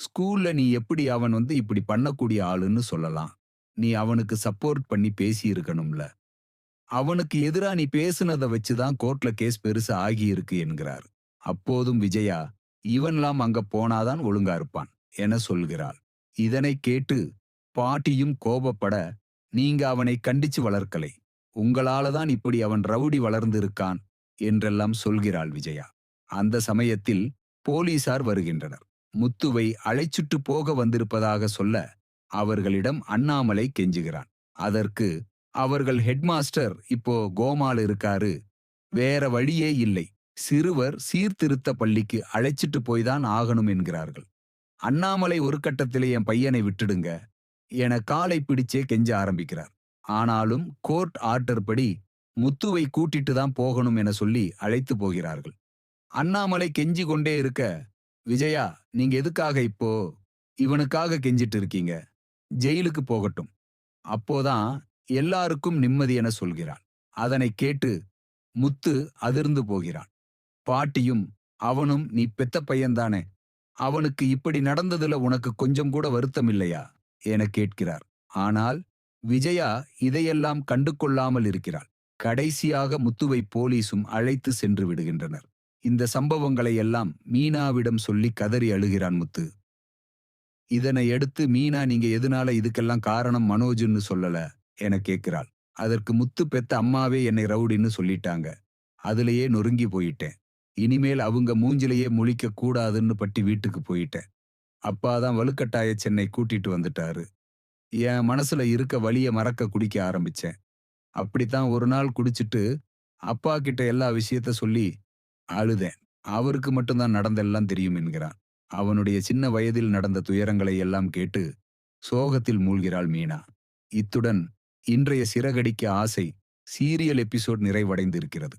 ஸ்கூல்ல நீ எப்படி அவன் இப்படி பண்ணக்கூடிய ஆளுன்னு சொல்லலாம். நீ அவனுக்கு சப்போர்ட் பண்ணி பேசியிருக்கணும்ல. அவனுக்கு எதிரா நீ பேசுனத வச்சு தான் கோர்ட்ல கேஸ் பெருசா ஆகியிருக்கு என்கிறார். அப்போதும் விஜயா, இவன்லாம் அங்க போனாதான் ஒழுங்கா இருப்பான் என சொல்கிறாள். இதனைக் கேட்டு பாட்டியும் கோபப்பட, நீங்க அவனை கண்டிச்சு வளர்க்கலை. உங்களால தான் இப்படி அவன் ரவுடி வளர்ந்திருக்கான் என்றெல்லாம் சொல்கிறாள் விஜயா. அந்த சமயத்தில் போலீசார் வருகின்றனர். முத்துவை அழைச்சிட்டு போக வந்திருப்பதாக சொல்ல, அவர்களிடம் அண்ணாமலை கெஞ்சுகிறான். அதற்கு அவர்கள் ஹெட்மாஸ்டர் இப்போ கோமால இருக்காரு. வேற வழியே இல்லை. சிறுவர் சீர்திருத்த பள்ளிக்கு அழைச்சிட்டு போய் தான் ஆகணும் என்கிறார்கள். அண்ணாமலை ஒரு கட்டத்திலே என் பையனை விட்டுடுங்க என காலை பிடிச்சே கெஞ்ச ஆரம்பிக்கிறார். ஆனாலும் கோர்ட் ஆர்டர் படி முத்துவை கூட்டிட்டு தான் போகணும் என சொல்லி அழைத்து போகிறார்கள். அண்ணாமலை கெஞ்சி கொண்டே இருக்க, விஜயா நீங்க எதுக்காக இப்போ இவனுக்காக கெஞ்சிட்டு இருக்கீங்க? ஜெயிலுக்கு போகட்டும். அப்போதான் எல்லாருக்கும் நிம்மதி என சொல்கிறாள். அதனைக் கேட்டு முத்து அதிர்ந்து போகிறான். பாட்டியும் அவனும் நீ பெத்த பையன்தானே, அவனுக்கு இப்படி நடந்ததுல உனக்கு கொஞ்சம் கூட வருத்தம் இல்லையா என கேட்கிறார். ஆனால் விஜயா இதையெல்லாம் கண்டு கொள்ளாமல் இருக்கிறாள். கடைசியாக முத்துவை போலீசும் அழைத்து சென்று விடுகின்றனர். இந்த சம்பவங்களை எல்லாம் மீனாவிடம் சொல்லி கதறி அழுகிறான் முத்து. இதனை அடுத்து மீனா நீங்க எதனால இதுக்கெல்லாம் காரணம் மனோஜ்ன்னு சொல்லல என கேட்கிறாள். அதற்கு முத்து பெத்த அம்மாவே என்னை ரவுடின்னு சொல்லிட்டாங்க. அதுலயே நொறுங்கி போயிட்டேன். இனிமேல் அவங்க மூஞ்சிலேயே முழிக்க கூடாதுன்னு பட்டி வீட்டுக்கு போயிட்டேன். அப்பா தான் வலுக்கட்டாய சென்னை கூட்டிட்டு வந்துட்டாரு. என் மனசுல இருக்க வலிய மறக்க குடிக்க ஆரம்பிச்சேன். அப்படித்தான் ஒரு நாள் குடிச்சிட்டு அப்பா கிட்ட எல்லா விஷயத்த சொல்லி அழுதேன். அவருக்கு மட்டும் தான் நடந்தெல்லாம் தெரியும் என்கிறான். அவனுடைய சின்ன வயதில் நடந்த துயரங்களை எல்லாம் கேட்டு சோகத்தில் மூழ்கிறாள் மீனா. இத்துடன் இன்றைய சிறகடிக்க ஆசை சீரியல் எபிசோட் நிறைவடைந்து இருக்கிறது.